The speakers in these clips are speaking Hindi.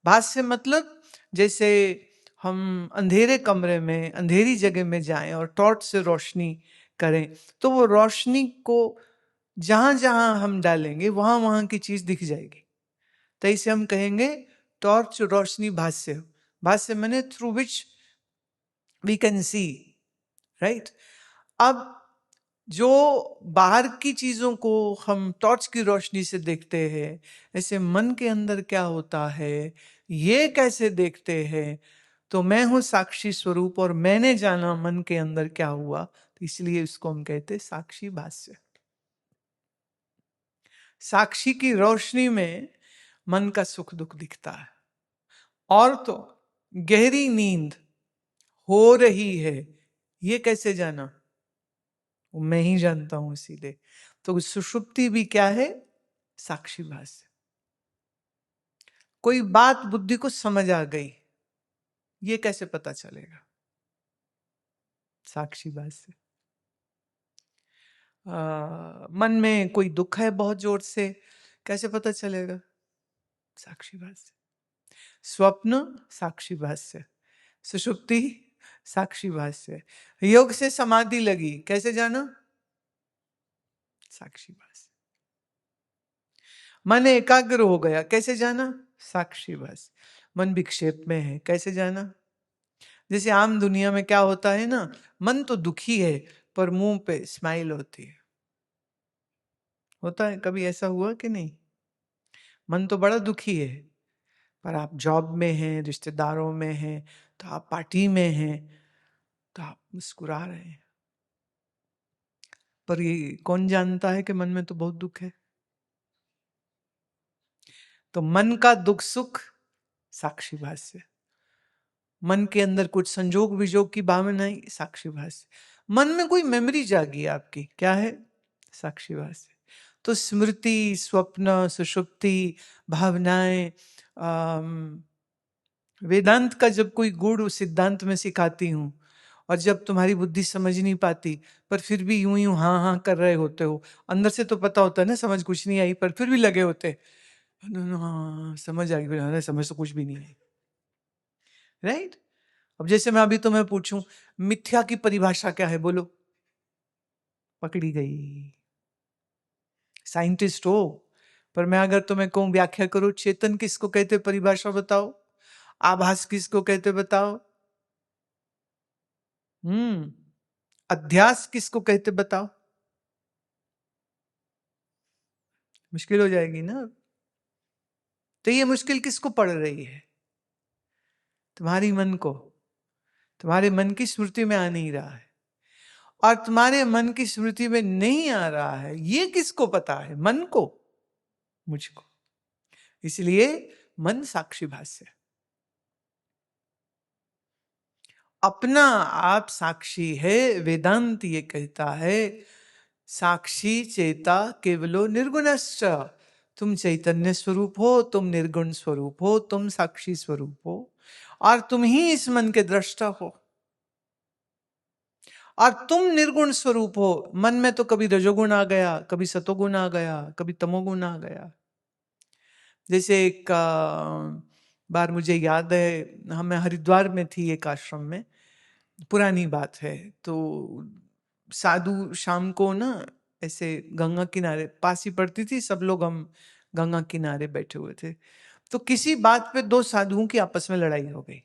भाष्य मतलब जैसे हम अंधेरे कमरे में, अंधेरी जगह में जाएं और टॉर्च से रोशनी करें, तो वो रोशनी को जहां जहां हम डालेंगे वहां वहां की चीज दिख जाएगी। तो इसे हम कहेंगे टॉर्च रोशनी भाष्य। भाष्य माने through which we can see, right. अब जो बाहर की चीजों को हम टॉर्च की रोशनी से देखते हैं, ऐसे मन के अंदर क्या होता है ये कैसे देखते हैं? तो मैं हूं साक्षी स्वरूप और मैंने जाना मन के अंदर क्या हुआ, तो इसलिए इसको हम कहते हैं साक्षी भाष्य। साक्षी की रोशनी में मन का सुख दुख दिखता है। और तो गहरी नींद हो रही है, ये कैसे जाना? वो मैं ही जानता हूं, इसीलिए तो सुषुप्ति भी क्या है? साक्षी भाष्य। कोई बात बुद्धि को समझ आ गई, ये कैसे पता चलेगा? साक्षी भाष्य। मन में कोई दुख है बहुत जोर से, कैसे पता चलेगा? साक्षी भाष्य। स्वप्न साक्षी भाष्य, सुषुप्ति साक्षी भाष्य। योग से समाधि लगी, कैसे जाना? साक्षी भाष्य। मन एकाग्र हो गया, कैसे जाना? साक्षी भाष्य। मन विक्षेप में है, कैसे जाना? जैसे आम दुनिया में क्या होता है ना, मन तो दुखी है पर मुंह पे स्माइल होती है। होता है, कभी ऐसा हुआ कि नहीं? मन तो बड़ा दुखी है पर आप जॉब में हैं, रिश्तेदारों में हैं, तो आप पार्टी में हैं, तो आप मुस्कुरा रहे हैं। पर ये कौन जानता है कि मन में तो बहुत दुख है? तो मन का दुख सुख साक्षी भाष्य। मन के अंदर कुछ संजोग विजोग की भावनाएं, साक्षी भाष्य। मन में कोई मेमोरी जागी आपकी, क्या है? साक्षी भाष्य। तो स्मृति, स्वप्न, सुषुप्ति, भावनाएं, वेदांत का जब कोई गुण सिद्धांत में सिखाती हूं और जब तुम्हारी बुद्धि समझ नहीं पाती पर फिर भी यूं यूं हाँ हाँ कर रहे होते हो, अंदर से तो पता होता है ना समझ कुछ नहीं आई, पर फिर भी लगे होते हाँ समझ आ गई, अरे समझ तो कुछ भी नहीं आई, राइट। अब जैसे मैं अभी तुम्हें पूछूं मिथ्या की परिभाषा क्या है, बोलो? पकड़ी गई, साइंटिस्ट हो। पर मैं अगर तुम्हें कहूं व्याख्या करो, चेतन किसको कहते, परिभाषा बताओ। आभास किसको कहते, बताओ। अध्यास किसको कहते, बताओ। मुश्किल हो जाएगी ना। तो ये मुश्किल किसको पड़ रही है? तुम्हारी मन को। तुम्हारे मन की स्मृति में आ नहीं रहा है, और तुम्हारे मन की स्मृति में नहीं आ रहा है, ये किसको पता है? मन को, मुझको। इसलिए मन साक्षी भाष्य। अपना आप साक्षी है। वेदांत ये कहता है साक्षी चेता केवलो निर्गुणश्च। तुम चैतन्य स्वरूप हो, तुम निर्गुण स्वरूप हो, तुम साक्षी स्वरूप हो, और तुम ही इस मन के दृष्टा हो। और तुम निर्गुण स्वरूप हो। मन में तो कभी रजोगुण आ गया, कभी सतोगुण आ गया, कभी तमोगुण आ गया। जैसे एक बार मुझे याद है, हमें हरिद्वार में थी एक आश्रम में, पुरानी बात है। तो साधु शाम को ना ऐसे गंगा किनारे, पास ही पड़ती थी, सब लोग हम गंगा किनारे बैठे हुए थे। तो किसी बात पे दो साधुओं की आपस में लड़ाई हो गई।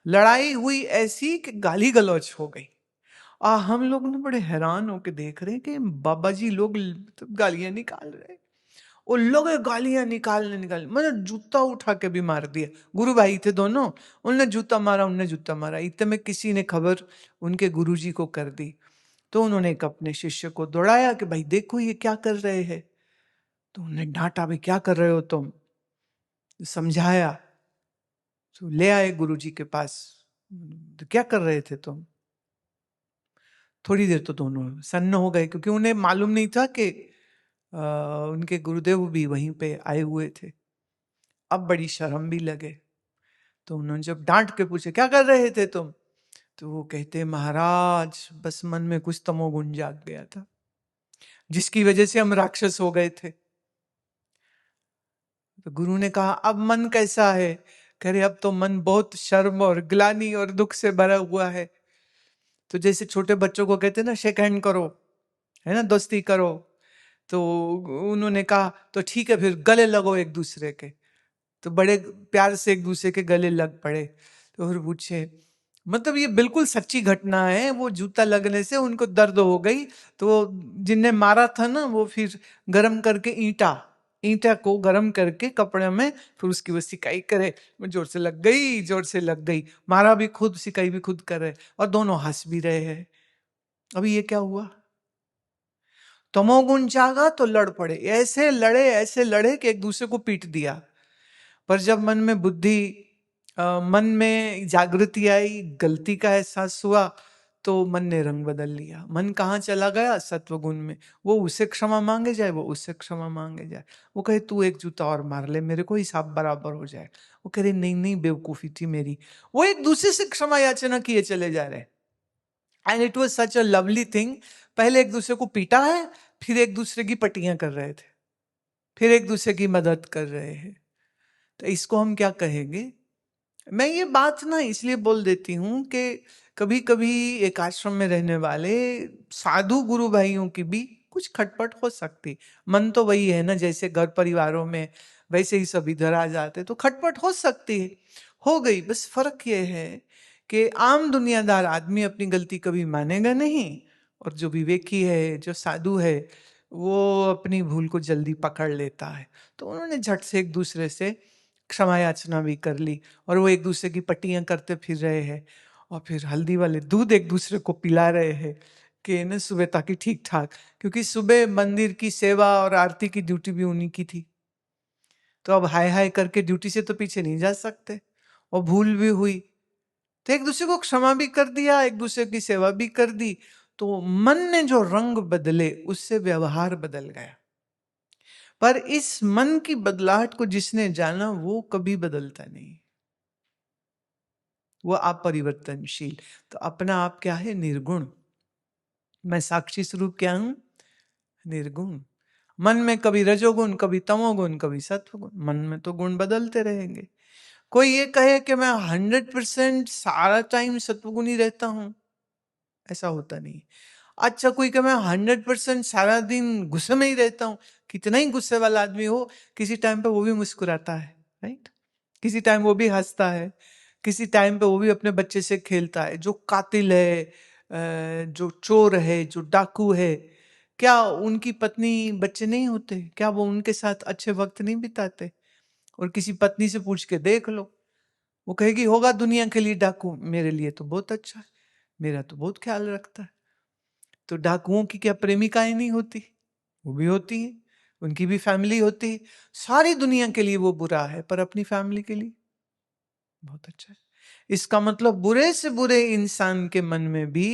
लड़ाई हुई ऐसी कि गाली गलौज हो गई। हम लोग ना बड़े हैरान होके देख रहे हैं कि बाबा जी लोग गालियां निकाल रहे। वो लोग गालियां निकालने मतलब जूता उठा के भी मार दिया। गुरु भाई थे दोनों, उनने जूता मारा, उनने जूता मारा। इतने में किसी ने खबर उनके गुरुजी को कर दी। तो उन्होंने एक अपने शिष्य को दौड़ाया कि भाई देखो ये क्या कर रहे हैं। तो उन्होंने डांटा, भाई क्या कर रहे हो तुम? समझाया, तो ले आए गुरुजी के पास। तो क्या कर रहे थे तुम? थोड़ी देर तो दोनों सन्न हो गए, क्योंकि उन्हें मालूम नहीं था कि उनके गुरुदेव भी वहीं पे आए हुए थे। अब बड़ी शर्म भी लगे। तो उन्होंने जब डांट के पूछे क्या कर रहे थे तुम, तो वो कहते महाराज बस मन में कुछ तमोगुण जाग गया था, जिसकी वजह से हम राक्षस हो गए थे। तो गुरु ने कहा अब मन कैसा है? कह रहे अब तो मन बहुत शर्म और ग्लानि और दुख से भरा हुआ है। तो जैसे छोटे बच्चों को कहते हैं ना शेक हैंड करो, है ना, दोस्ती करो, तो उन्होंने कहा तो ठीक है फिर गले लगो एक दूसरे के। तो बड़े प्यार से एक दूसरे के गले लग पड़े। तो फिर पूछे, मतलब ये बिल्कुल सच्ची घटना है, वो जूता लगने से उनको दर्द हो गई, तो जिनने मारा था ना वो फिर गरम करके ईंटा को गरम करके कपड़े में फिर उसकी वो सिकाई करे, जोर से लग गई, जोर से लग गई, मारा भी खुद, सिकाई भी खुद कर रहे, और दोनों हंस भी रहे हैं। अभी ये क्या हुआ? तमोगुण जागा तो लड़ पड़े, ऐसे लड़े कि एक दूसरे को पीट दिया। पर जब मन में मन में जागृति आई, गलती का एहसास हुआ, तो मन ने रंग बदल लिया। मन कहाँ चला गया? सत्वगुण में। वो उससे क्षमा मांगे जाए, वो उससे क्षमा मांगे जाए। वो कहे तू एक जूता और मार ले, मेरे को हिसाब बराबर हो जाए। वो कह रहे नहीं नहीं, बेवकूफी थी मेरी। वो एक दूसरे से क्षमा याचना किए चले जा रहे। And it was such a lovely thing. पहले एक दूसरे को पीटा है, फिर एक दूसरे की पटियां कर रहे थे, फिर एक दूसरे की मदद कर रहे हैं। तो इसको हम क्या कहेंगे? मैं ये बात ना इसलिए बोल देती हूं कि कभी कभी एक आश्रम में रहने वाले साधु गुरु भाइयों की भी कुछ खटपट हो सकती। मन तो वही है ना, जैसे घर परिवारों में वैसे ही सब इधर आ जाते, तो खटपट हो सकती है, हो गई। बस फर्क ये है कि आम दुनियादार आदमी अपनी गलती कभी मानेगा नहीं, और जो विवेकी है, जो साधु है, वो अपनी भूल को जल्दी पकड़ लेता है। तो उन्होंने झट से एक दूसरे से क्षमा याचना भी कर ली, और वो एक दूसरे की पट्टियां करते फिर रहे हैं, और फिर हल्दी वाले दूध एक दूसरे को पिला रहे हैं कि न सुबह ताकि ठीक ठाक, क्योंकि सुबह मंदिर की सेवा और आरती की ड्यूटी भी उन्हीं की थी। तो अब हाय हाय करके ड्यूटी से तो पीछे नहीं जा सकते, और भूल भी हुई, तो एक दूसरे को क्षमा भी कर दिया, एक दूसरे की सेवा भी कर दी। तो मन ने जो रंग बदले, उससे व्यवहार बदल गया। पर इस मन की बदलाहट को जिसने जाना, वो कभी बदलता नहीं, वो अपरिवर्तनशील। तो अपना आप क्या है? निर्गुण। मैं साक्षी स्वरूप क्या हूं? निर्गुण। मन में कभी रजोगुण, कभी तमोगुण, कभी सत्वगुण, मन में तो गुण बदलते रहेंगे। कोई ये कहे कि मैं 100% सारा टाइम सत्वगुण ही रहता हूं, ऐसा होता नहीं। अच्छा, कोई कहे मैं 100% सारा दिन गुस्से में ही रहता हूं, कितना ही गुस्से वाला आदमी हो, किसी टाइम पे वो भी मुस्कुराता है, राइट? किसी टाइम वो भी हंसता है, किसी टाइम पे वो भी अपने बच्चे से खेलता है। जो कातिल है, जो चोर है, जो डाकू है, क्या उनकी पत्नी बच्चे नहीं होते? क्या वो उनके साथ अच्छे वक्त नहीं बिताते? और किसी पत्नी से पूछ के देख लो, वो कहेगी होगा दुनिया के लिए डाकू, मेरे लिए तो बहुत अच्छा है, मेरा तो बहुत ख्याल रखता है। तो डाकुओं की क्या प्रेमिकाएं नहीं होती? वो भी होती हैं, उनकी भी फैमिली होती है। सारी दुनिया के लिए वो बुरा है, पर अपनी फैमिली के लिए बहुत अच्छा है। इसका मतलब बुरे से बुरे इंसान के मन में भी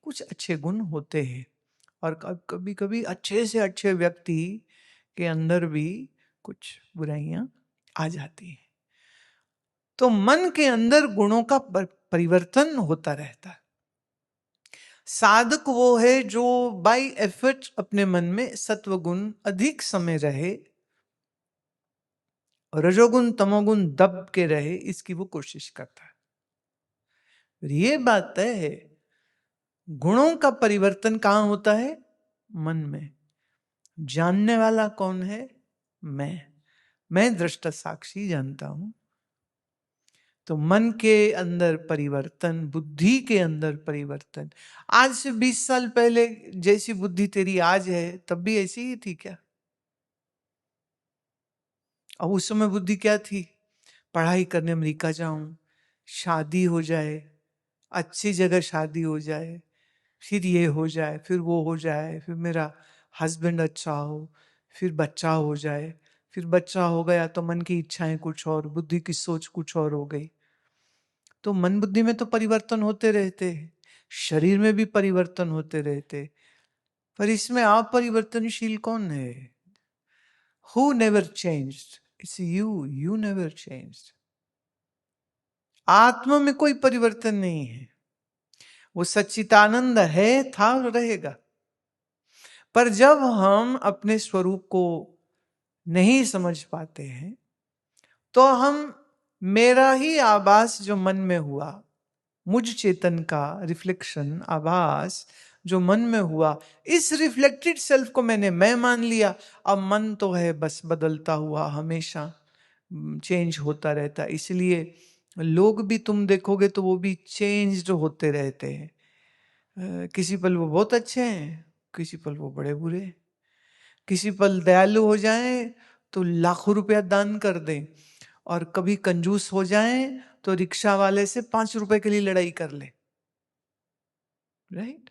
कुछ अच्छे गुण होते हैं, और कभी कभी अच्छे से अच्छे व्यक्ति के अंदर भी कुछ बुराइयां आ जाती हैं। तो मन के अंदर गुणों का परिवर्तन होता रहता है। साधक वो है जो बाय एफर्ट अपने मन में सत्वगुण अधिक समय रहे, रजोगुण तमोगुण दब के रहे, इसकी वो कोशिश करता है। ये बात तय है, गुणों का परिवर्तन कहां होता है? मन में। जानने वाला कौन है? मैं दृष्टा साक्षी जानता हूं। तो मन के अंदर परिवर्तन, बुद्धि के अंदर परिवर्तन। आज से 20 साल पहले जैसी बुद्धि तेरी आज है, तब भी ऐसी ही थी क्या? अब उस समय बुद्धि क्या थी? पढ़ाई करने अमेरिका जाऊं, शादी हो जाए, अच्छी जगह शादी हो जाए, फिर ये हो जाए, फिर वो हो जाए, फिर मेरा हस्बैंड अच्छा हो, फिर बच्चा हो जाए, फिर बच्चा हो गया तो मन की इच्छाएं कुछ और, बुद्धि की सोच कुछ और हो गई। तो मन बुद्धि में तो परिवर्तन होते रहते, शरीर में भी परिवर्तन होते रहते, पर इसमें अपरिवर्तनशील कौन है? Who never changed? It's you. You never changed. आत्मा में कोई परिवर्तन नहीं है, वो सच्चिदानंद है, था और रहेगा। पर जब हम अपने स्वरूप को नहीं समझ पाते हैं, तो हम मेरा ही आभास जो मन में हुआ, मुझ चेतन का रिफ्लेक्शन, आभास जो मन में हुआ, इस रिफ्लेक्टेड सेल्फ को मैंने मैं मान लिया। अब मन तो है बस बदलता हुआ, हमेशा चेंज होता रहता, इसलिए लोग भी तुम देखोगे तो वो भी चेंज्ड होते रहते हैं। किसी पल वो बहुत अच्छे हैं, किसी पल वो बड़े बुरे, किसी पल दयालु हो जाएं तो लाखों रुपया दान कर दें, और कभी कंजूस हो जाएं तो रिक्शा वाले से 5 रुपए के लिए लड़ाई कर ले। राइट?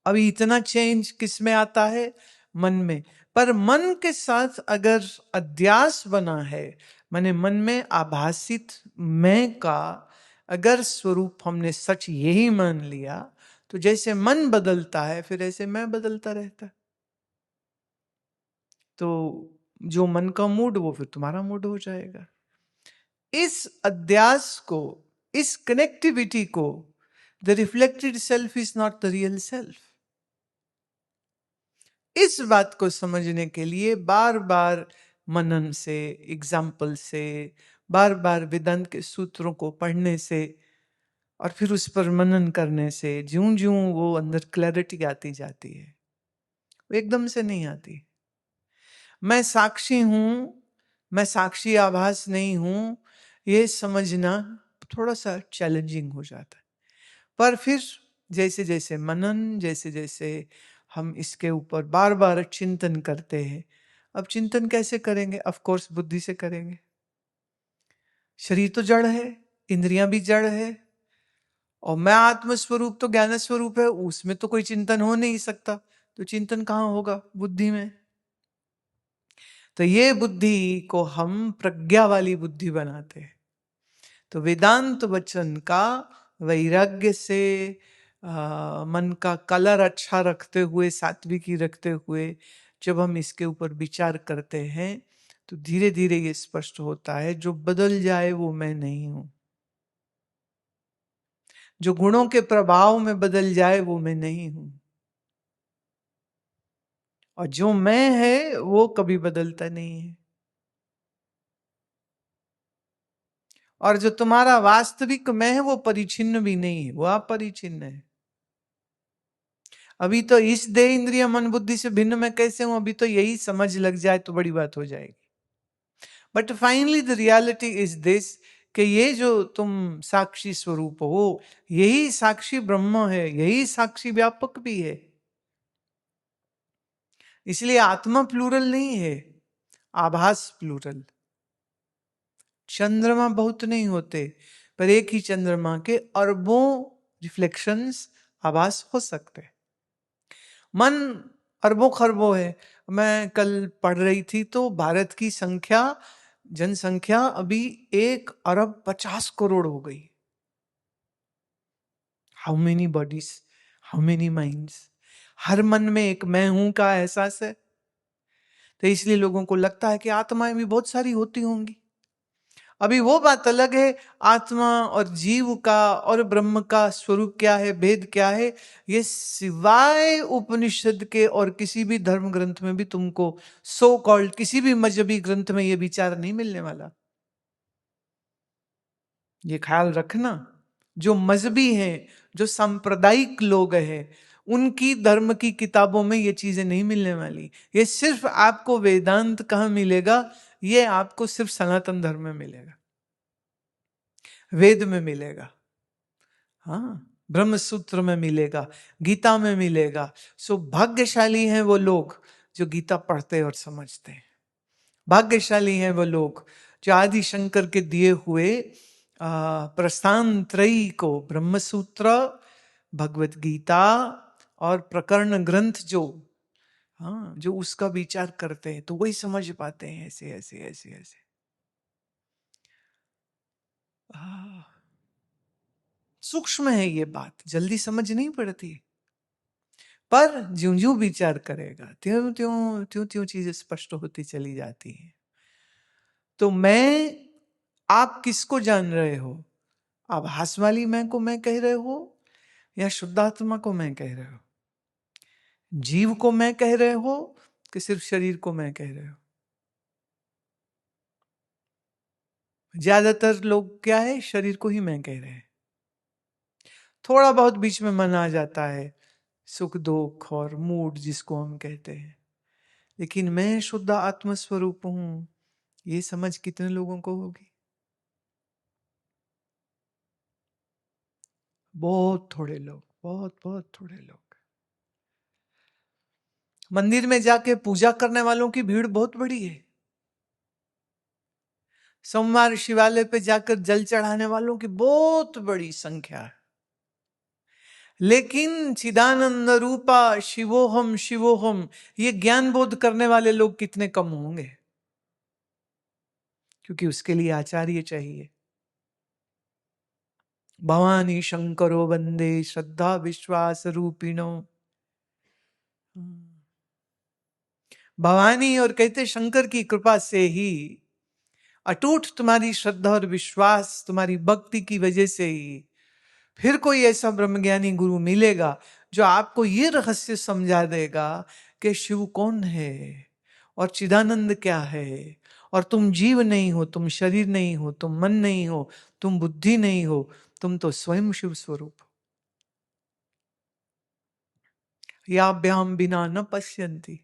अभी इतना चेंज किस में आता है? मन में। पर मन के साथ अगर अध्यास बना है, माने मन में आभासित मैं का अगर स्वरूप हमने सच यही मान लिया, तो जैसे मन बदलता है फिर ऐसे मैं बदलता रहता है। तो जो मन का मूड वो फिर तुम्हारा मूड हो जाएगा। इस अध्यास को, इस कनेक्टिविटी को, the reflected self is not the real self, इस बात को समझने के लिए बार बार मनन से, एग्जाम्पल से, बार बार वेदांत के सूत्रों को पढ़ने से और फिर उस पर मनन करने से ज्यों ज्यों वो अंदर क्लैरिटी आती जाती है। वो एकदम से नहीं आती। मैं साक्षी हूं, मैं साक्षी आभास नहीं हूं, ये समझना थोड़ा सा चैलेंजिंग हो जाता है। पर फिर जैसे जैसे मनन, जैसे जैसे हम इसके ऊपर बार बार चिंतन करते हैं। अब चिंतन कैसे करेंगे? ऑफ कोर्स बुद्धि से करेंगे। शरीर तो जड़ है, इंद्रियां भी जड़ है, और मैं आत्मस्वरूप तो ज्ञान स्वरूप है, उसमें तो कोई चिंतन हो नहीं सकता। तो चिंतन कहाँ होगा? बुद्धि में। तो ये बुद्धि को हम प्रज्ञा वाली बुद्धि बनाते हैं। तो वेदांत वचन का वैराग्य से मन का कलर अच्छा रखते हुए, सात्विकी रखते हुए जब हम इसके ऊपर विचार करते हैं तो धीरे धीरे ये स्पष्ट होता है, जो बदल जाए वो मैं नहीं हूं, जो गुणों के प्रभाव में बदल जाए वो मैं नहीं हूं, और जो मैं है वो कभी बदलता नहीं है। और जो तुम्हारा वास्तविक मैं है वो परिचिन्न भी नहीं है, वो अपरिचिन्न है। अभी तो इस देह इंद्रिय मन बुद्धि से भिन्न मैं कैसे हूं, अभी तो यही समझ लग जाए तो बड़ी बात हो जाएगी। But finally the reality is this, कि ये जो तुम साक्षी स्वरूप हो, यही साक्षी ब्रह्म है, यही साक्षी व्यापक भी है। इसलिए आत्मा प्लूरल नहीं है, आभास प्लूरल। चंद्रमा बहुत नहीं होते, पर एक ही चंद्रमा के अरबों रिफ्लेक्शंस, आभास हो सकते। मन अरबों खरबों है। मैं कल पढ़ रही थी तो भारत की संख्या, जनसंख्या अभी 1 अरब 50 करोड़ हो गई। How many bodies, how many minds. हर मन में एक मैं हूं का एहसास है। तो इसलिए लोगों को लगता है कि आत्माएं भी बहुत सारी होती होंगी। अभी वो बात अलग है, आत्मा और जीव का और ब्रह्म का स्वरूप क्या है, भेद क्या है, ये सिवाय उपनिषद के और किसी भी धर्म ग्रंथ में भी तुमको, सो कॉल्ड किसी भी मजहबी ग्रंथ में ये विचार नहीं मिलने वाला। ये ख्याल रखना, जो मजहबी हैं, जो सांप्रदायिक लोग हैं, उनकी धर्म की किताबों में ये चीजें नहीं मिलने वाली। ये सिर्फ आपको वेदांत कहाँ मिलेगा? ये आपको सिर्फ सनातन धर्म में मिलेगा, वेद में मिलेगा, हाँ, ब्रह्म सूत्र में मिलेगा, गीता में मिलेगा। सो भाग्यशाली हैं वो लोग जो गीता पढ़ते और समझते हैं। भाग्यशाली हैं वो लोग जो आदि शंकर के दिए हुए प्रस्थान त्रयी को, ब्रह्म सूत्र, भगवत गीता और प्रकरण ग्रंथ जो, हाँ, जो उसका विचार करते हैं तो वही समझ पाते हैं ऐसे ऐसे ऐसे ऐसे। सूक्ष्म है ये बात, जल्दी समझ नहीं पड़ती, पर ज्यों ज्यों विचार करेगा त्यों त्यों त्यों त्यों चीजें स्पष्ट होती चली जाती है। तो मैं, आप किसको जान रहे हो? आभास वाली मैं को मैं कह रहे हो, या शुद्धात्मा को मैं कह रहे हो? जीव को मैं कह रहे हो कि सिर्फ शरीर को मैं कह रहे हो? ज्यादातर लोग क्या है, शरीर को ही मैं कह रहे हैं। थोड़ा बहुत बीच में मन आ जाता है, सुख दुख और मूड जिसको हम कहते हैं, लेकिन मैं शुद्ध आत्म स्वरूप हूं, ये समझ कितने लोगों को होगी? बहुत थोड़े लोग, बहुत बहुत थोड़े लोग। मंदिर में जाके पूजा करने वालों की भीड़ बहुत बड़ी है, सोमवार शिवालय पे जाकर जल चढ़ाने वालों की बहुत बड़ी संख्या है, लेकिन चिदानंद रूपा शिवोहम शिवोहम ये ज्ञान बोध करने वाले लोग कितने कम होंगे, क्योंकि उसके लिए आचार्य चाहिए। भवानी शंकरो वंदे श्रद्धा विश्वास रूपिणो। भवानी और कहते शंकर की कृपा से ही, अटूट तुम्हारी श्रद्धा और विश्वास, तुम्हारी भक्ति की वजह से ही फिर कोई ऐसा ब्रह्मज्ञानी गुरु मिलेगा जो आपको ये रहस्य समझा देगा कि शिव कौन है और चिदानंद क्या है, और तुम जीव नहीं हो, तुम शरीर नहीं हो, तुम मन नहीं हो, तुम बुद्धि नहीं हो, तुम तो स्वयं शिव स्वरूप हो। याभ्याम बिना न पश्यन्ति।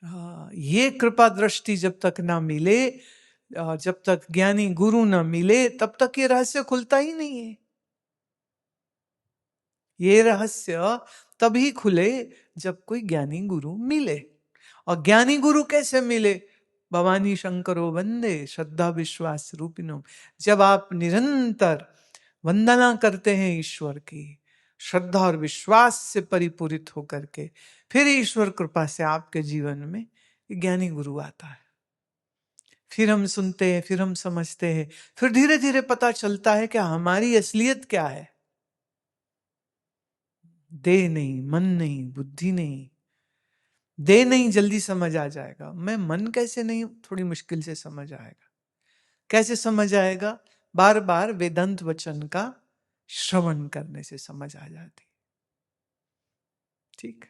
ये कृपा दृष्टि जब तक ना मिले, जब तक ज्ञानी गुरु ना मिले, तब तक ये रहस्य खुलता ही नहीं है। ये रहस्य तभी खुले जब कोई ज्ञानी गुरु मिले। और ज्ञानी गुरु कैसे मिले? भवानी शंकरो वंदे श्रद्धा विश्वास रूपिणो। जब आप निरंतर वंदना करते हैं ईश्वर की, श्रद्धा और विश्वास से परिपूरित होकर के, फिर ईश्वर कृपा से आपके जीवन में ज्ञानी गुरु आता है। फिर हम सुनते हैं, फिर हम समझते हैं, फिर धीरे धीरे पता चलता है कि हमारी असलियत क्या है। देह नहीं, मन नहीं, बुद्धि नहीं। देह नहीं जल्दी समझ आ जाएगा, मैं मन कैसे नहीं, थोड़ी मुश्किल से समझ आएगा। कैसे समझ आएगा? बार बार वेदांत वचन का श्रवण करने से समझ आ जाती। ठीक।